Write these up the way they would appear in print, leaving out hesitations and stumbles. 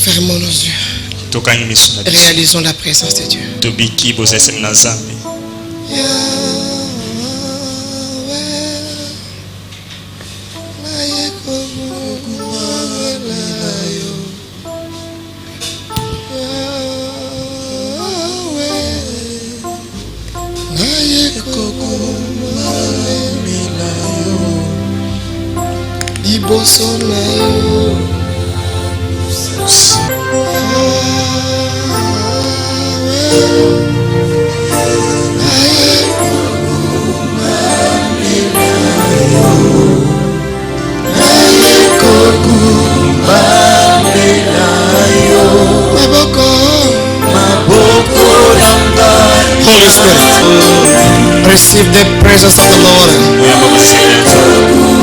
Fermons nos yeux. Réalisons la présence de Dieu. Holy Spirit, receive the presence of the Lord.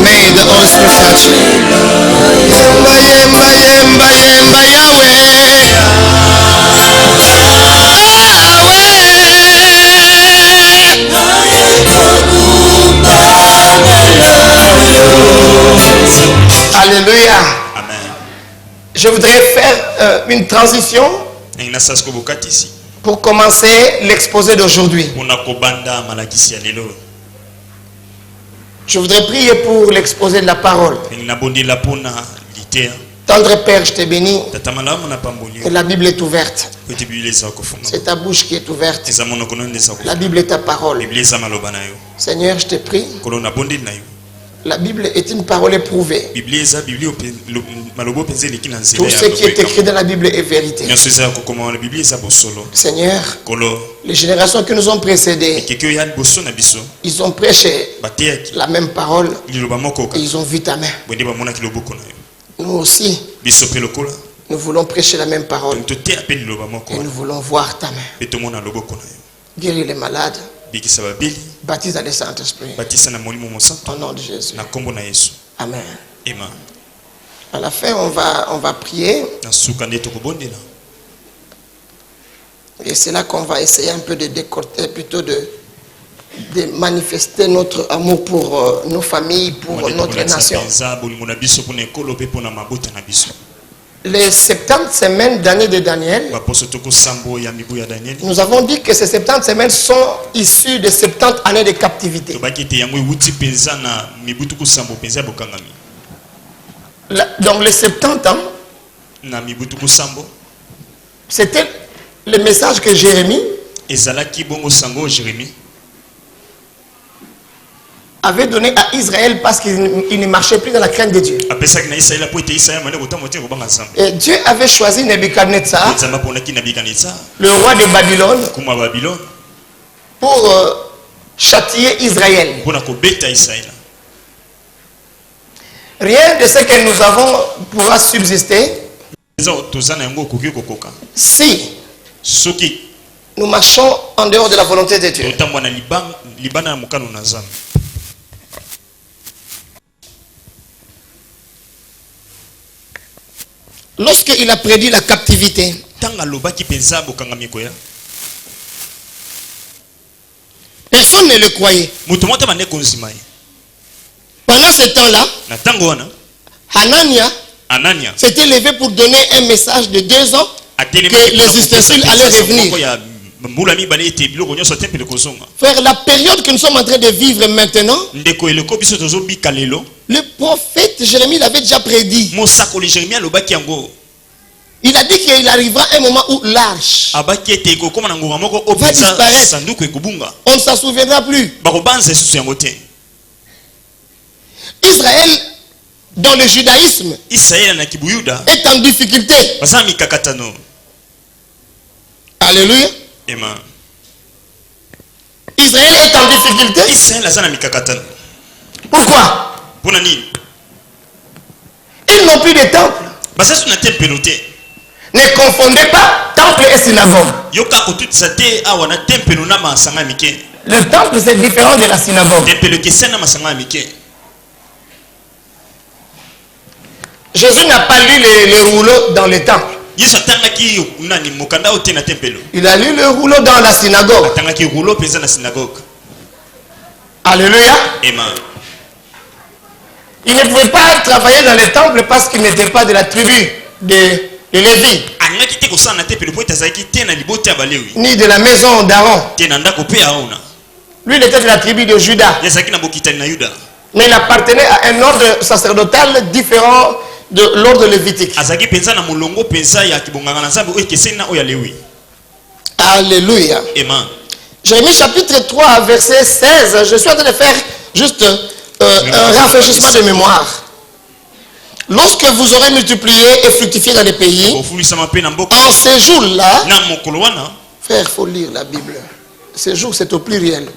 May the Holy Spirit touch you. Yemba, yemba, yemba, yemba, Yahweh. Alléluia. Amen. Je voudrais faire une transition pour commencer l'exposé d'aujourd'hui. Je voudrais prier pour l'exposé de la parole. Tendre Père, je te bénis. Et la Bible est ouverte. C'est ta bouche qui est ouverte. La Bible est ta parole. Seigneur, je te prie. La Bible est une parole éprouvée. Tout ce qui est écrit dans la Bible est vérité. Seigneur, les générations qui nous ont précédés, ils ont prêché la même parole et ils ont vu ta main. Nous aussi, nous voulons prêcher la même parole et nous voulons voir ta main. Guérir les malades. Baptise dans le Saint-Esprit. Au nom de Jésus. Amen. À la fin, on va prier. Et c'est là qu'on va essayer un peu de décorter, plutôt de manifester notre amour pour nos familles, pour notre nation. Les 70 semaines d'année de Daniel, nous avons dit que ces 70 semaines sont issues de 70 années de captivité. Donc les 70 ans, c'était le message que Jérémie avait donné à Israël parce qu'il ne marchait plus dans la crainte de Dieu. Et Dieu avait choisi Nebuchadnezzar, le roi de Babylone, pour châtier Israël. Rien de ce que nous avons pourra subsister si nous marchons en dehors de la volonté de Dieu. Lorsqu'il a prédit la captivité, personne ne le croyait. Pendant ce temps-là, Hanania s'était levé pour donner un message de 2 ans que les ustensiles allaient revenir. Frère, la période que nous sommes en train de vivre maintenant, le prophète Jérémie l'avait déjà prédit. Il a dit qu'il arrivera un moment où l'arche va disparaître. On ne s'en souviendra plus. Israël, dans le judaïsme, est en difficulté. Alléluia. Israël est en difficulté. Pourquoi? Il Ils n'ont plus de temple. Ne confondez pas temple et synagogue. Le temple, c'est différent de la synagogue. Jésus n'a pas lu les rouleaux dans le temple. Il a lu le rouleau dans la synagogue. Alléluia. Il ne pouvait pas travailler dans le temple parce qu'il n'était pas de la tribu de Lévi, ni de la maison d'Aaron. Lui, il était de la tribu de Juda. Mais il appartenait à un ordre sacerdotal différent de l'ordre lévitique. Alléluia. Jérémie chapitre 3, verset 16. Je suis en train de faire juste un rafraîchissement de mémoire. Lorsque vous aurez multiplié et fructifié dans les pays, en ces jours-là, frère, il faut lire la Bible. Ces jours, c'est au pluriel.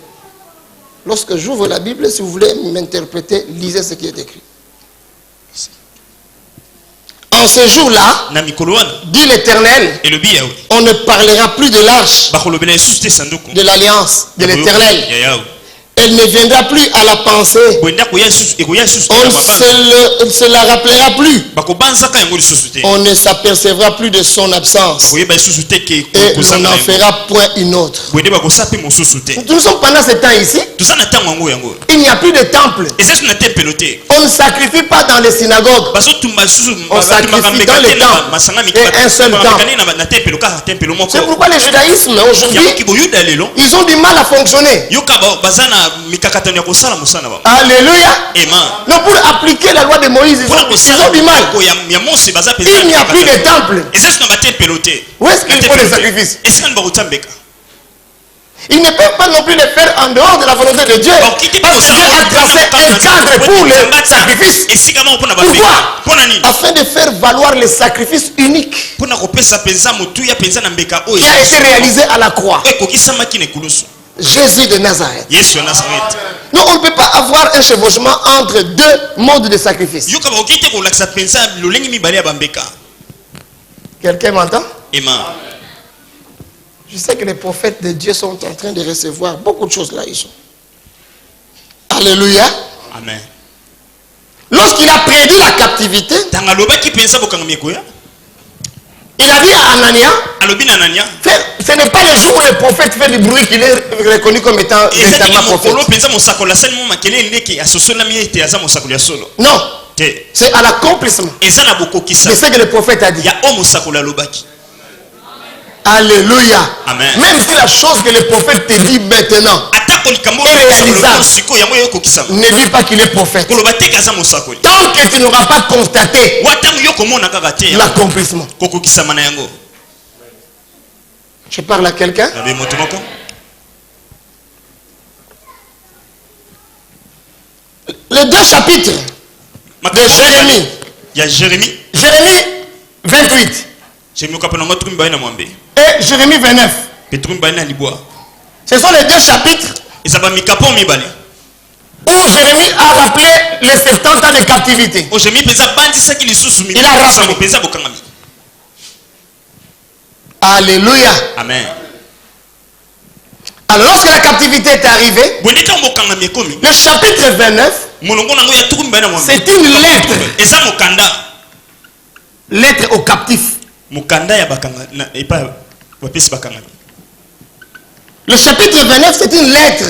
Lorsque j'ouvre la Bible, si vous voulez m'interpréter, lisez ce qui est écrit. En ces jours-là, dit l'Éternel, on ne parlera plus de l'arche de l'alliance de l'Éternel. Elle ne viendra plus à la pensée. On ne se la rappellera plus. On ne s'apercevra plus de son absence. Et on n'en fera point une autre. Nous sommes pendant ce temps ici. Il n'y a plus de temple. On ne sacrifie pas dans les synagogues. On sacrifie dans les temples. Et un seul temple. C'est pourquoi le judaïsme aujourd'hui, ils ont du mal à fonctionner. Alléluia. Non, pour appliquer la loi de Moïse, ils ont du mal. Il n'y a plus de temple. Où est-ce qu'il faut les sacrifices? Ils ne peuvent pas non plus les faire en dehors de la volonté de Dieu. Parce que Dieu a tracé un cadre pour les sacrifices. Pourquoi? Afin de faire valoir les sacrifices uniques qui a été réalisé à la croix. Jésus de Nazareth. Non, on ne peut pas avoir un chevauchement entre deux modes de sacrifice. Quelqu'un m'entend? Je sais que les prophètes de Dieu sont en train de recevoir beaucoup de choses là. Ils sont. Alléluia. Amen. Lorsqu'il a prédit la captivité, il a dit à Anania, ce n'est pas le jour où le prophète fait du bruit qu'il est reconnu comme étant véritablement prophète. Non, c'est à l'accomplissement de ce que le prophète a dit. Alléluia. Amen. Même si la chose que le prophète te dit maintenant est réalisable, ne dis pas qu'il est prophète. Tant que tu n'auras pas constaté l'accomplissement. Je parle à quelqu'un. Les deux chapitres de Jérémie. Jérémie 28. Et Jérémie 29. Ce sont les deux chapitres où Jérémie a rappelé les 70 ans de captivité. Il a rappelé. Alléluia. Amen. Alors lorsque la captivité est arrivée, le chapitre 29, c'est une lettre. Lettre aux captifs. Le chapitre 29, c'est une lettre.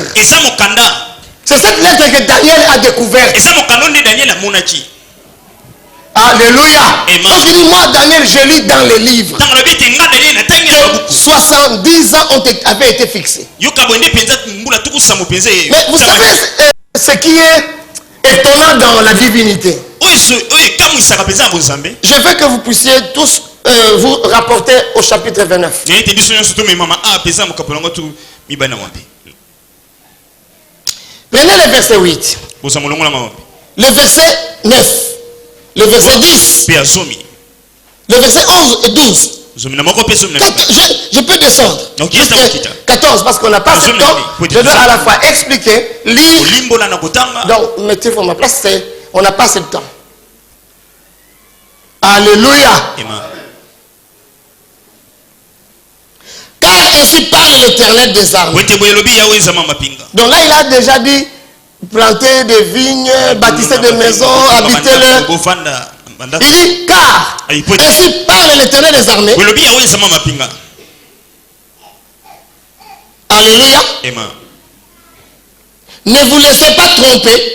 C'est cette lettre que Daniel a découverte. Alléluia. Quand je dis moi, Daniel, je lis dans les livres. 70 ans avaient été fixés. Mais vous savez ce qui est étonnant dans la divinité. Je veux que vous puissiez tous vous rapporter au chapitre 29. Prenez le verset 8. Le verset 9. Le verset 10. Le verset 11 et 12. Je peux descendre. 14 parce qu'on n'a pas ce temps. Je dois à la fois expliquer, lire. Donc, mettez-vous à ma place, on n'a pas ce temps. Alléluia. Amen. Car ici parle l'Éternel des armées. Donc là, il a déjà dit planter des vignes, bâtisser des maisons, habiter-le. Il dit car ainsi parle l'Éternel des armées. Alléluia. Amen. Ne vous laissez pas tromper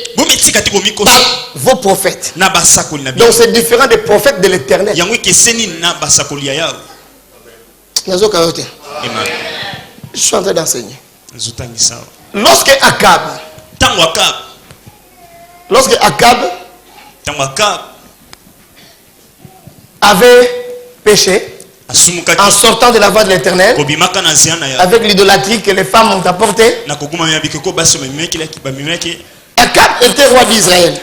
par vos prophètes. Donc c'est différent des prophètes de l'Éternel. Je suis en train d'enseigner. Lorsque Akab avait péché en sortant de la voie de l'Éternel avec l'idolâtrie que les femmes ont apportée, Akab était roi d'Israël.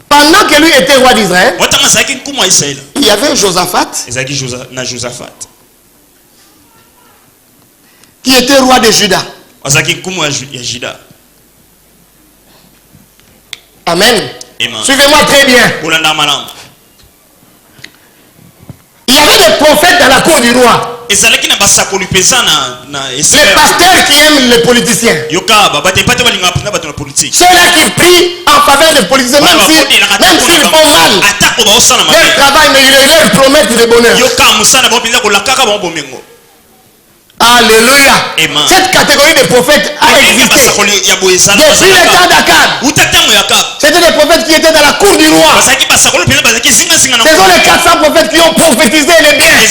Pendant que lui était roi d'Israël, il y avait Josaphat qui était roi de Juda. Amen. Suivez-moi très bien. Il y avait des prophètes dans la cour du roi. Les pasteurs qui aiment les politiciens. Ceux-là qui prient en faveur des politiciens, même s'ils font mal. Leur travail, mais ils leur promettent le bonheur. Alléluia. Cette catégorie de prophètes a existé depuis le temps d'Akab. C'était des prophètes qui étaient dans la cour du roi. Ce sont les 400 prophètes qui ont prophétisé les biens. Ils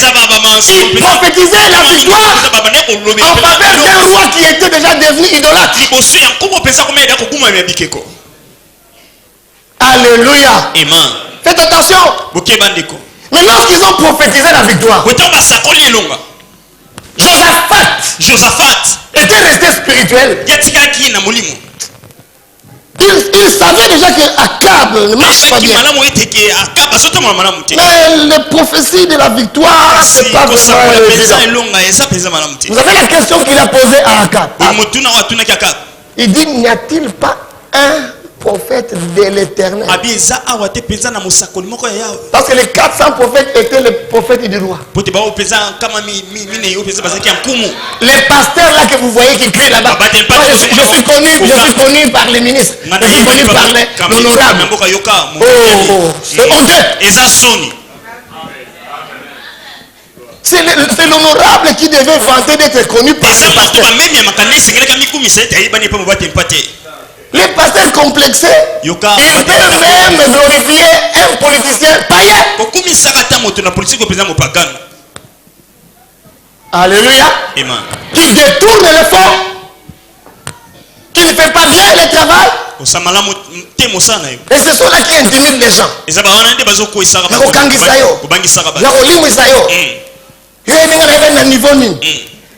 prophétisaient la victoire en faveur d'un roi qui était déjà devenu idolâtre. Alléluia. Faites attention. Mais lorsqu'ils ont prophétisé la victoire, Josaphat était resté spirituel. Il savait déjà que Akab ne marche pas bien. Mais les prophéties de la victoire, c'est pas vraiment évident. Vous avez la question qu'il a posée à Akab. Il dit, n'y a-t-il pas un prophète de l'Éternel? Parce que les 400 prophètes étaient les prophètes du roi. Les pasteurs là que vous voyez qui crient là-bas, je suis connu par les ministres, je suis connu par l'honorable. Oh, c'est honteux. C'est l'honorable qui devait vanter d'être connu par les pasteurs. Les pasteurs complexés, ils peuvent même glorifier un politicien païen. Alléluia. Qui détourne le fond, qui ne fait pas bien le travail. Et ce sont là qui intimident les gens.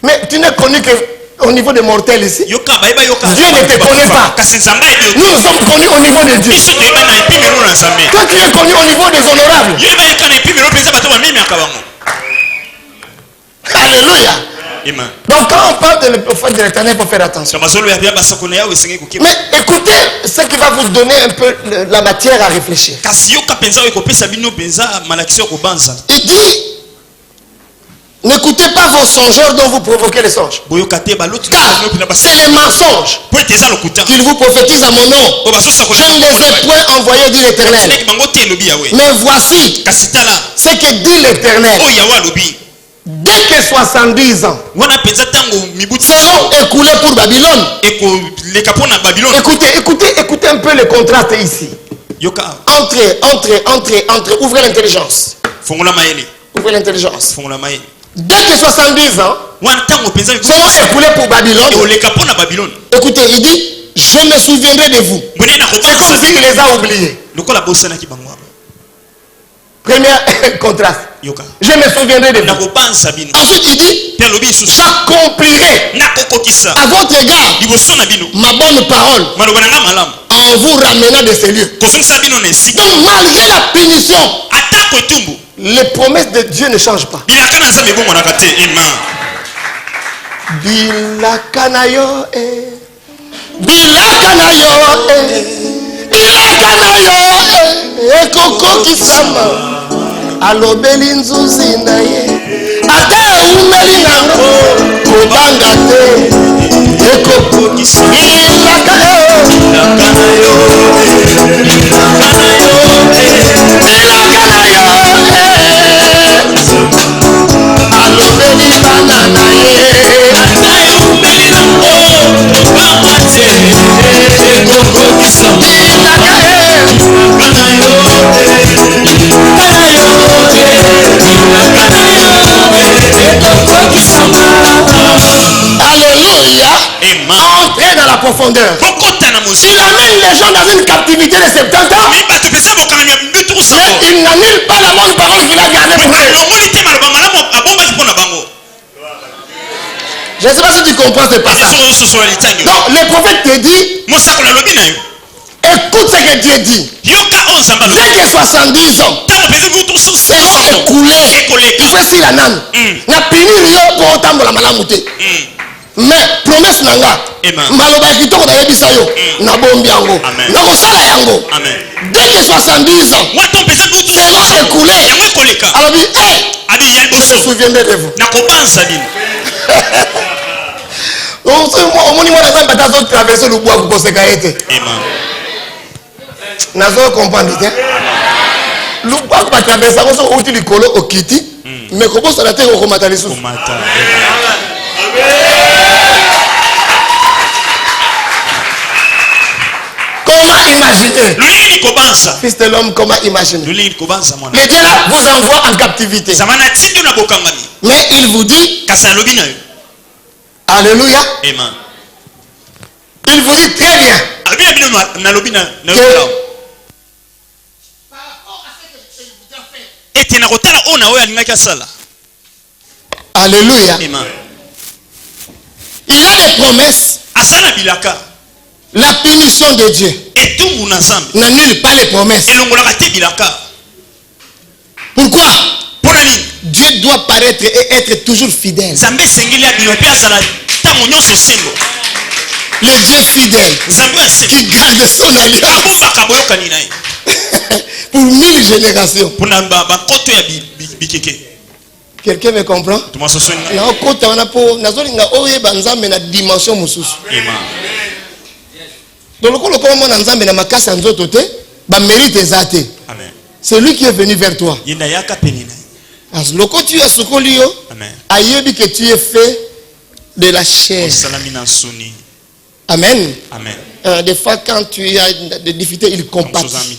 Mais tu n'es connu que au niveau des mortels ici. Dieu ne te connaît pas. Nous sommes connus au niveau de Dieu. Toi tu es connu au niveau des honorables. Alléluia. Donc quand on parle de le prophète de l'Éternel, il faut faire attention. Mais écoutez ce qui va vous donner un peu la matière à réfléchir. Il dit, n'écoutez pas vos songeurs dont vous provoquez les songes. Car c'est les mensonges qu'ils vous prophétisent à mon nom. Je ne les ai point envoyés, dit l'Éternel. Mais voici ce que dit l'Éternel. Dès que 70 ans seront écoulés pour Babylone. Écoutez un peu le contraste ici. Entrez. Ouvrez l'intelligence. Ouvrez l'intelligence. Dès que 70 ans seront écoulés pour Babylone. Écoutez, il dit, je me souviendrai de vous. C'est comme s'il les a oubliés. Premier contraste. Je me souviendrai de vous. Ensuite il dit, j'accomplirai à votre égard ma bonne parole en vous ramenant de ces lieux. Donc malgré la punition, les promesses de Dieu ne changent pas. Bilakanayo Bilakanayo Ekoko kisama alobeli nzuzi na ye ate umeli nango kobanga te ekoko kisama ilaka yo alobeli bana na ye ate umeli nango kobanga te ekoko kisama ilaka yo Alléluia. Entrez dans la profondeur. Il amène les gens dans une captivité de 70 ans. Mais il n'annule pas la bonne parole qu'il a gardée pour eux. Je ne sais pas si tu comprends ce passage. Donc le prophète te dit, écoute ce que Dieu dit. Dès que 70 ans seront écoulés, il faut essayer la nane. Na pinir yo pour autant la malamouté. Mais promesse nanga. Maloba kitoko na yebisa yo. Na bombi yango. Na kosala yango. Dès que 70 ans seront écoulés. Alors dit, je me souviendrai de vous. Au moins, moi, je vais traverser le bois pour se cailler. Nazo comprendre bien. Le bois va traverser on outil du colo au kiti mais comment ça la terre au komata les sous. Comment imaginer? Fils de l'homme, comment imaginer? Le Dieu là vous envoie en captivité. Mais il vous dit Alléluia. Amen. Il vous dit très bien. Alléluia. Amen. Il a des promesses. La punition de Dieu n'annule pas les promesses. Pourquoi? Dieu doit paraître et être toujours fidèle. Le Dieu fidèle qui garde son alliance pour 1000 générations. Quelqu'un me comprend? C'est lui qui est venu vers toi. Tu es que tu es fait de la chair. Amen. Amen. Des fois, quand tu as des difficultés, il compatit.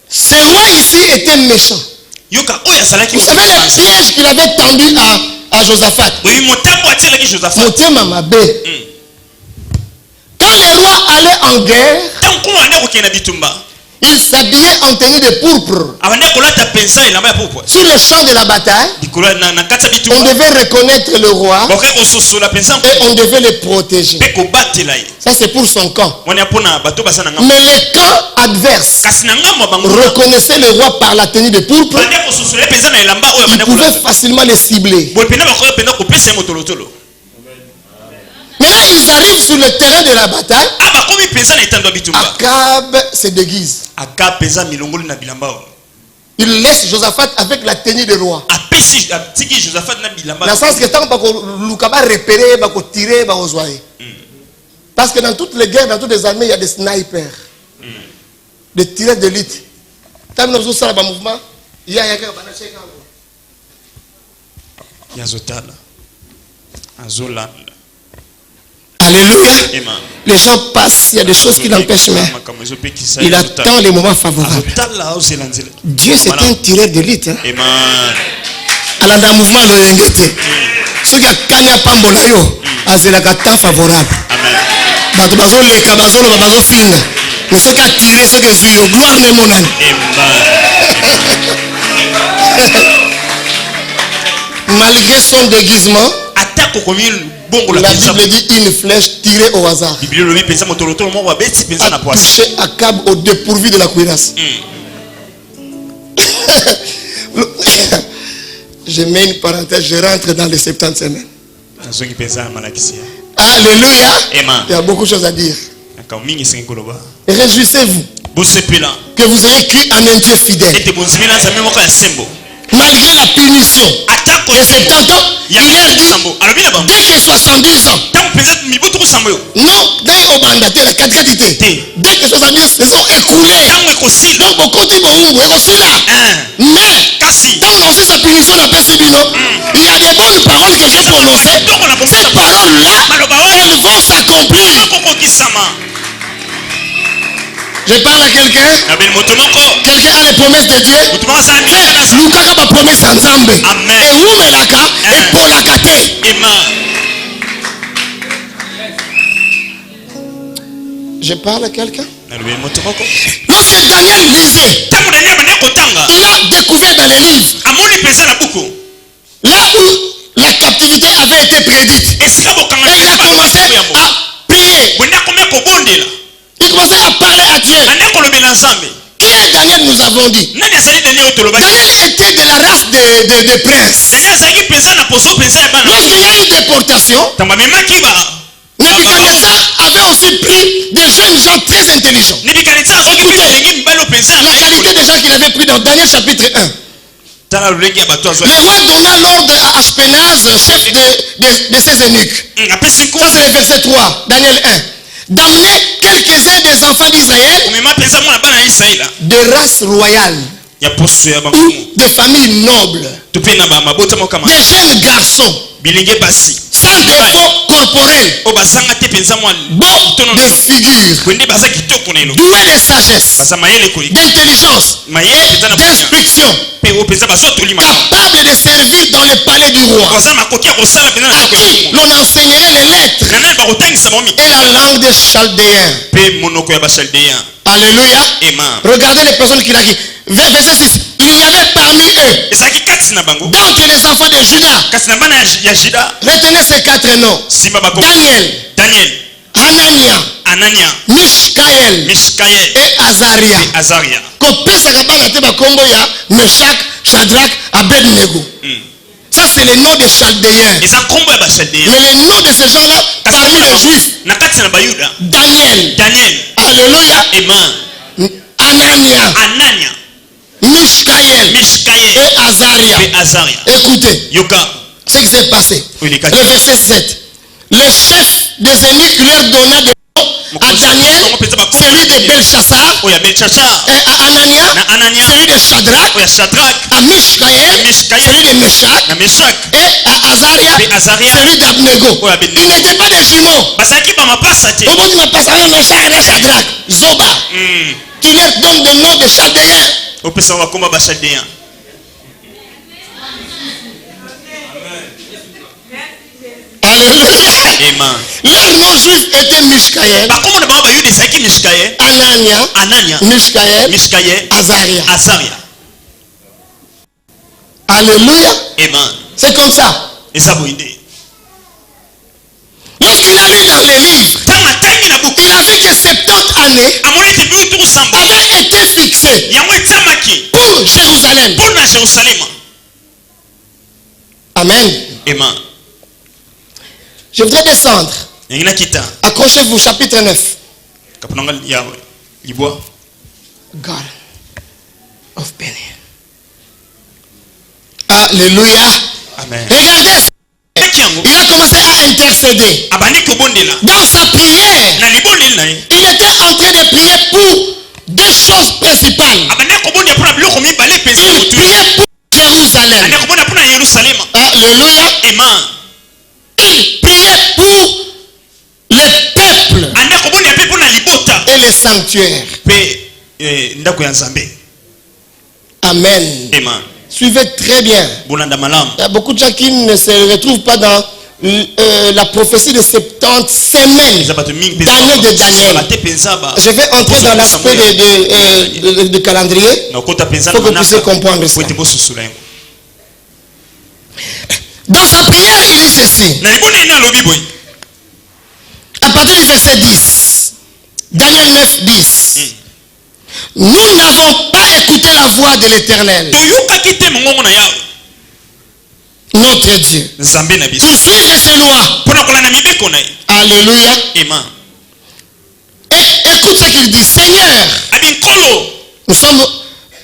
Ce roi ici était méchant. Vous savez le piège qu'il avait tendu à Josaphat. Quand les rois allaient en guerre, il s'habillait en tenue de pourpre. Sur le champ de la bataille, on devait reconnaître le roi et on devait le protéger. Ça c'est pour son camp. Mais le camp adverse reconnaissait le roi par la tenue de pourpre. Il pouvait facilement le cibler. Mais là, ils arrivent sur le terrain de la bataille. Akab se déguise. Il laisse Josaphat avec la tenue de roi. Dans le sens que tant que repérer, tirer, parce que dans toutes les guerres, dans toutes les armées, il y a des snipers, des tireurs d'élite. Quand nous avons ça, mouvement, il y a Alléluia. Les gens passent, il y a des choses qui l'empêchent, mais il attend les moments favorables. Dieu, c'est un tireur d'élite. Alors, dans le mouvement, le Yengete, ceux qui ont Kanya Pambolayo, c'est un temps favorable. Mais ceux qui ont tiré, ceux qui ont suivi, gloire n'est mon âme. Malgré son déguisement, la Bible dit une flèche tirée au hasard a touché Akab au dépourvu de la cuirasse. Je mets une parenthèse, je rentre dans les 70 semaines. Alléluia. Il y a beaucoup de choses à dire. Réjouissez-vous que vous ayez cru en un Dieu fidèle. Malgré la punition de 70 ans, il a dit dès que 70 ans. Non, dès que 70 ans se sont écoulés. Donc, beaucoup de gens mais quand on fait sa punition, on appelle Sébino. Il y a des bonnes paroles que j'ai prononcées. Ces paroles-là, elles vont s'accomplir. Je parle à quelqu'un. Quelqu'un a les promesses de Dieu. Lucas a promesse ensemble. Et où est la cas? Et pour la gâter. Je parle à quelqu'un. Lorsque Daniel lisait, il a découvert dans les livres là où la captivité avait été prédite. Et il a commencé à prier. Il commençait à parler à Dieu. Qui est Daniel, nous avons dit? Daniel était de la race des princes. Lorsqu'il y a eu déportation, Nebuchadnezzar avait aussi pris des jeunes gens très intelligents. Écoutez, la qualité des gens qu'il avait pris dans Daniel chapitre 1. Le roi donna l'ordre à Ashpenaz, chef de ses eunuques. Ça c'est le verset 3, Daniel 1. D'amener quelques-uns des enfants d'Israël de race royale ou de familles nobles, des jeunes garçons sans défaut corporel, beaux de figure, doués de sagesse, d'intelligence et d'instruction, capables de servir dans le palais du roi, à qui l'on enseignerait les lettres et la langue des Chaldéens. Alléluia. Regardez les personnes qu'il a dit. Verset 6. Il y avait parmi eux, d'entre les enfants de Juda, retenez ces 4 noms: Daniel, Hanania, Mishkaël et Azaria. Kopesa bana te bakombo ya Meshach, Shadrach, Abednego. Ça c'est le nom des Chaldéens. Mais le nom de ces gens-là parmi les Juifs: Daniel. Alléluia. Hanania, Mishkaël et Azaria. Écoutez ce qui s'est passé. Le verset 7. Le chef des eunuques leur donna des noms à Daniel, celui de Belchassar, et à Hanania, celui de Shadrach, à Mishkaël, celui de Meshach, et à Azaria, celui d'Abnego. Ils n'étaient pas des jumeaux. Shadrach, Zoba, qui leur donne des noms de Chaldéens. Alléluia. Leur nom juif était Mishkaël, Hanania, Mishkaël, Azaria. Alléluia. C'est comme ça. Lorsqu'il a lu dans les livres, il a vu que 70 années avaient été fixées pour Jérusalem. Amen. Je voudrais descendre. Accrochez-vous, chapitre 9. God of Penny. Alléluia. Amen. Regardez ça. Il a commencé à intercéder. Dans sa prière, il était en train de prier pour 2 choses principales. Il priait pour Jérusalem. Alléluia. Il priait pour le peuple et les sanctuaires. Amen. Suivez très bien. Il y a beaucoup de gens qui ne se retrouvent pas dans la prophétie de 70 semaines d'année de Daniel. Je vais entrer dans l'aspect de calendrier pour que vous puissiez comprendre ça. Dans sa prière, il dit ceci. À partir du verset 10. Daniel 9, 10. Nous n'avons pas écouté la voix de l'Éternel, notre Dieu, pour suivre ses lois. Alléluia. Et Seigneur, nous sommes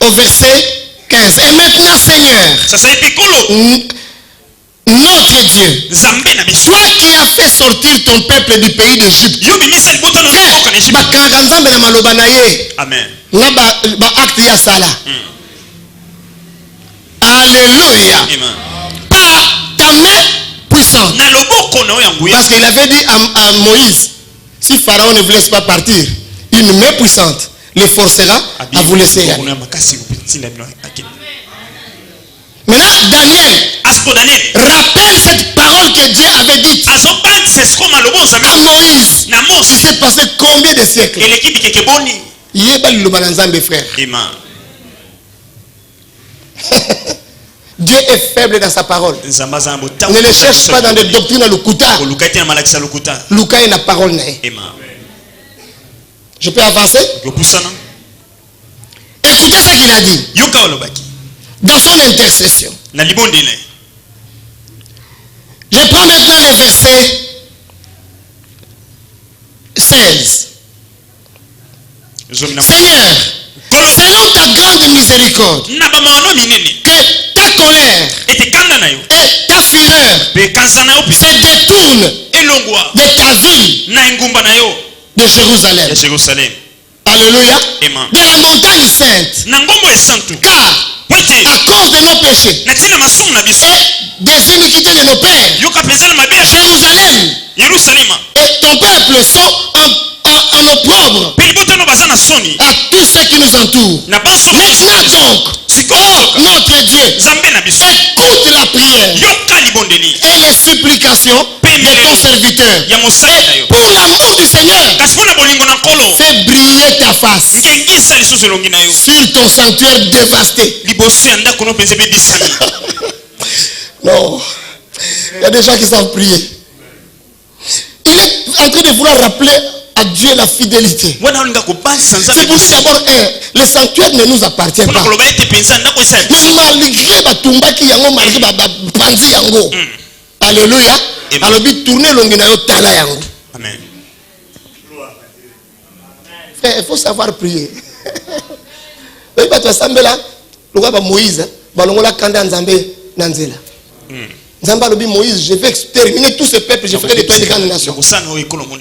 au verset 15. Et maintenant, Seigneur, notre Dieu, toi qui as fait sortir ton peuple du pays d'Égypte. Amen. Alléluia. Par ta main puissante. Parce qu'il avait dit à Moïse, si Pharaon ne vous laisse pas partir, une main puissante les forcera à vous laisser y aller. Maintenant, Daniel rappelle cette parole que Dieu avait dite à Moïse. Il s'est passé combien de siècles? Frère. Dieu est faible dans sa parole. Ne le cherche pas dans des doctrines à l'Ukuta. Luka est la parole. Je peux avancer? Écoutez ce qu'il a dit. Dans son intercession. Je prends maintenant le verset 16. Seigneur, selon ta grande miséricorde, que ta colère et ta fureur se détournent de ta ville, de Jérusalem. Alléluia. De la montagne sainte. Car à cause de nos péchés et des iniquités de nos pères, Jérusalem et ton peuple sont en opprobre à tous ceux qui nous entourent. Maintenant donc, oh notre Dieu, écoute la prière et les supplications de ton serviteur. Et pour l'amour du Seigneur, fais briller ta face sur ton sanctuaire dévasté. Non, il y a des gens qui savent prier. Il est en train de vouloir rappeler à Dieu la fidélité. C'est pour dire d'abord, le sanctuaire ne nous appartient pas. Mais malgré Batumba qui yango, malgré Banzi yango. Alléluia. Alors, tourner l'onginayo tala yango. Amen. Il faut savoir prier. Oui, parce que Sambela, le roi Moïse, balongola kanda nzambe nanzela. Nzamba lobi Moïse, je vais exterminer tous ces peuples, je ferai les peuples des grandes nations.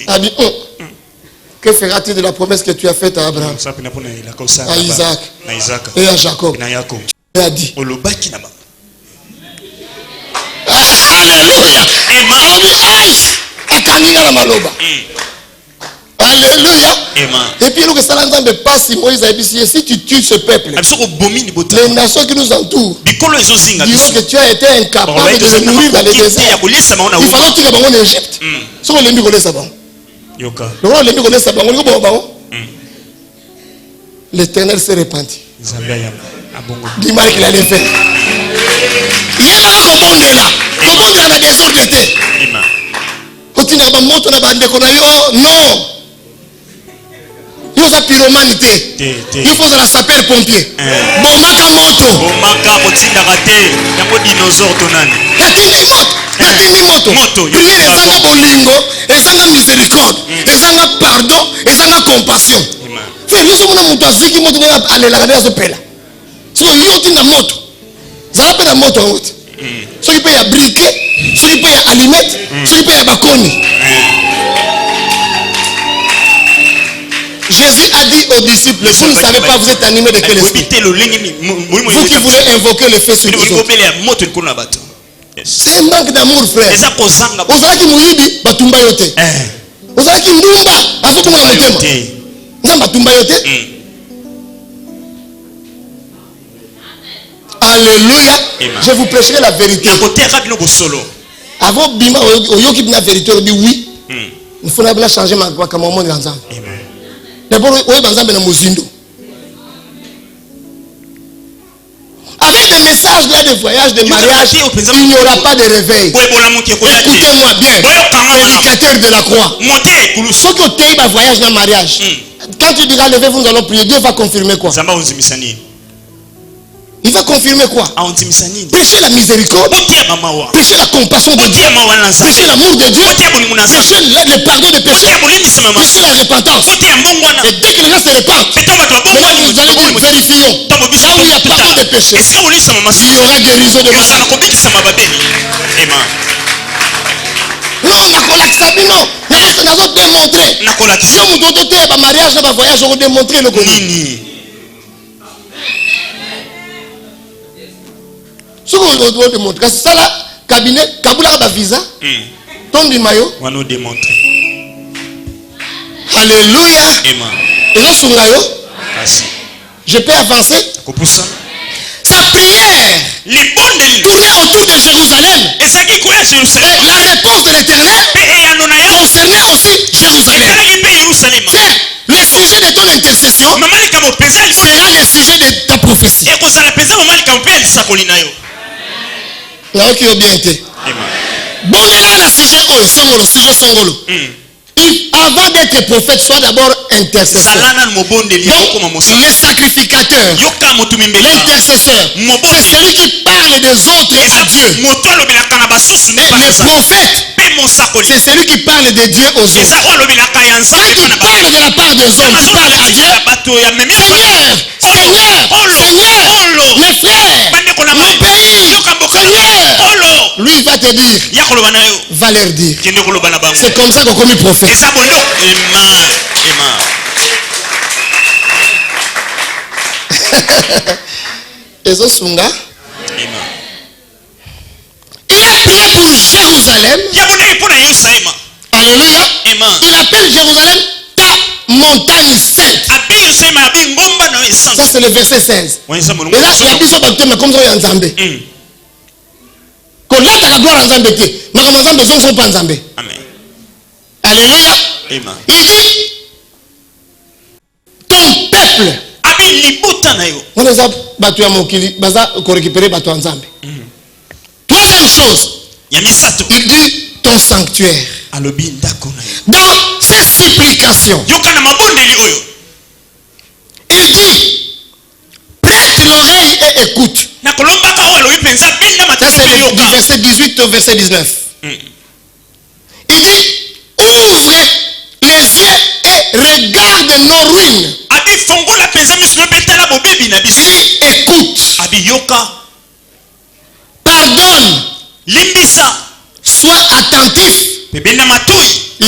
A dit, que feras-tu de la promesse que tu as faite à Abraham, à Isaac et à Jacob? Il a dit. Alléluia. Alléluia. Et puis, Moïse a dit, si tu tues ce peuple, les nations qui nous entourent diront que tu as été incapable de les nourrir dans les déserts. Il fallait que tu en Égypte. L'Éternel s'est répandu. Dis-moi qu'il allait faire. Il y a là dans des autres étés. Non. Il faut pyromanité. Il faut la sapeur pompier. Bomaka moto. Moto. Prier ezanga bolingo, ezanga miséricorde, ezanga pardon, ezanga compassion. Fait biso mona moto aziki moto nga alela ka zo pela. So yoti na moto. Zala pe na moto haute. So ki pe ya briquet, so ki pe ya allumette, so ki pe ya bakoni. Jésus a dit aux disciples, vous ne savez pas, vous êtes animés de quel esprit? Vous qui voulez invoquer le feu sur les autres. C'est un manque d'amour, frère. Ozalaki muyibi batumba yote. Ozalaki ndumba azokuma motema. Nzamba batumba yote. Alléluia. Je vous prêcherai la vérité. Avant bima oyoki bina vérité obi oui. Il faut la changer ma maman dans ça. D'abord oyo banzambe na mozindo. Avec des messages là, de voyage, de mariage, il n'y aura pas de réveil. Écoutez-moi bien. Prédicateur de la croix. Ceux qui ont été un voyage dans le mariage, quand tu diras lever, nous allons prier, Dieu va confirmer quoi? Il va confirmer quoi? Prêcher la miséricorde, prêcher la compassion de Dieu, prêcher l'amour de Dieu, prêcher le pardon des péchés, prêcher la repentance. Et dès que les gens se répandent, maintenant vous allez dire vérifions. Là où il y a pardon des péchés, il y aura guérison de maladies. Non, nakolakisa bino. Nazo démontrer. Si on vous donne un mariage, un voyage, on va démontrer le nini. Ce qu'on doit démontrer, c'est ça là, cabinet, Kaboula a visa. Ton du maillot. On va nous démontrer. Alléluia. Amen. Et non sur maillot. Je peux avancer. Sa prière tournait autour de Jérusalem. Et la réponse de l'Éternel concernait aussi Jérusalem. Frère, le sujet de ton intercession sera le sujet de ta prophétie. Là, ok, bien été. Bon, là, le sujet, sangolo. Avant d'être prophète, sois d'abord intercesseur. Donc, le sacrificateur, l'intercesseur, c'est celui qui parle des autres à Dieu. Et le prophète, c'est celui qui parle de Dieu aux autres. Quand tu parles de la part des hommes, tu parles à Dieu. Seigneur, mes frères, mon pays, Seigneur, lui il va te dire, va leur dire. C'est comme ça qu'on commet prophète. Il a prié pour Jérusalem. Alléluia. Il appelle Jérusalem ta montagne sainte. Ça c'est le verset 16. Et là, il y a plusieurs baptêmes comme ça en Zambé. Quand là, tu as gloire en Zambé, mais comme en Zambé, ils ne sont pas en Zambé. Alléluia. Amen. Il dit ton peuple. On les a battus à Mokili, Baza, qu'on récupérait battus en Zambé. Troisième chose, il dit ton sanctuaire. Dans ces supplications, il dit prête l'oreille et écoute. Ça c'est du verset 18 au verset 19. Il dit ouvre les yeux et regarde nos ruines. Il dit écoute. Pardonne. Sois attentif. Il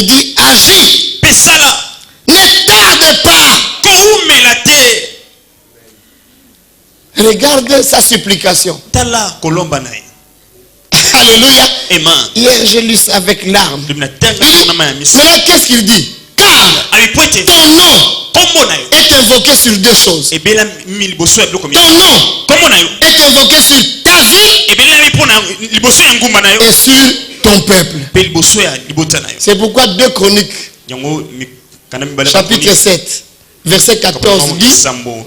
dit agis. Ne tarde pas. Regarde sa supplication. Alléluia. Amen. Hier je lis avec larmes. Maintenant qu'est-ce qu'il dit? Car ton nom est invoqué sur deux choses. Ton nom est invoqué sur ta ville et sur ton peuple. C'est pourquoi 2 Chroniques chapitre 7 verset 14 dit si mon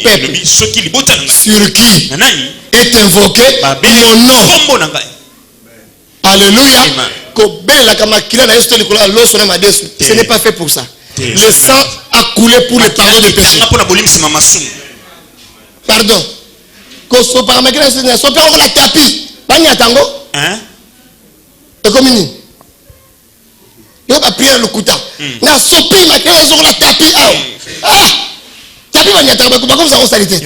peuple sur qui est invoqué mon nom. Alléluia. Ce n'est pas fait pour ça. Le sang a coulé pour le pardon des péchés. Pardon. Et comme il y a prié le kuta. Na sopé la clé sur la tapis. Ah. Tapis va nyata comme ça on s'arrête.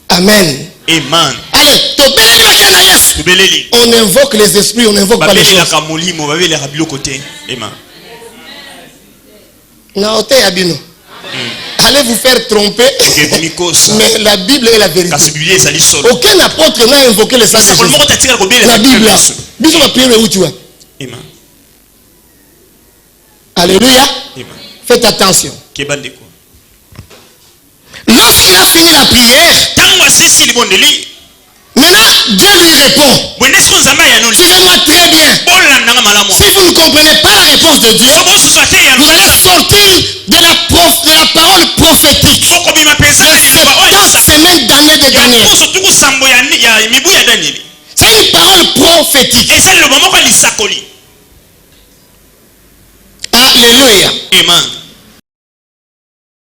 Amen. Amen. Allez, on invoque les esprits, on invoque pas les choses. Allez vous faire tromper, mais la Bible est la vérité. Aucun apôtre n'a invoqué le sang de Jésus. La Bible là. Bisous va prier où tu es. Alléluia. Faites attention. Lorsqu'il a fini la prière, maintenant Dieu lui répond. Suivez-moi très bien. Si vous ne comprenez pas la réponse de Dieu, vous allez sortir de la parole prophétique. Et c'est 4 semaines d'année de Daniel. C'est une parole prophétique. Alléluia. Amen.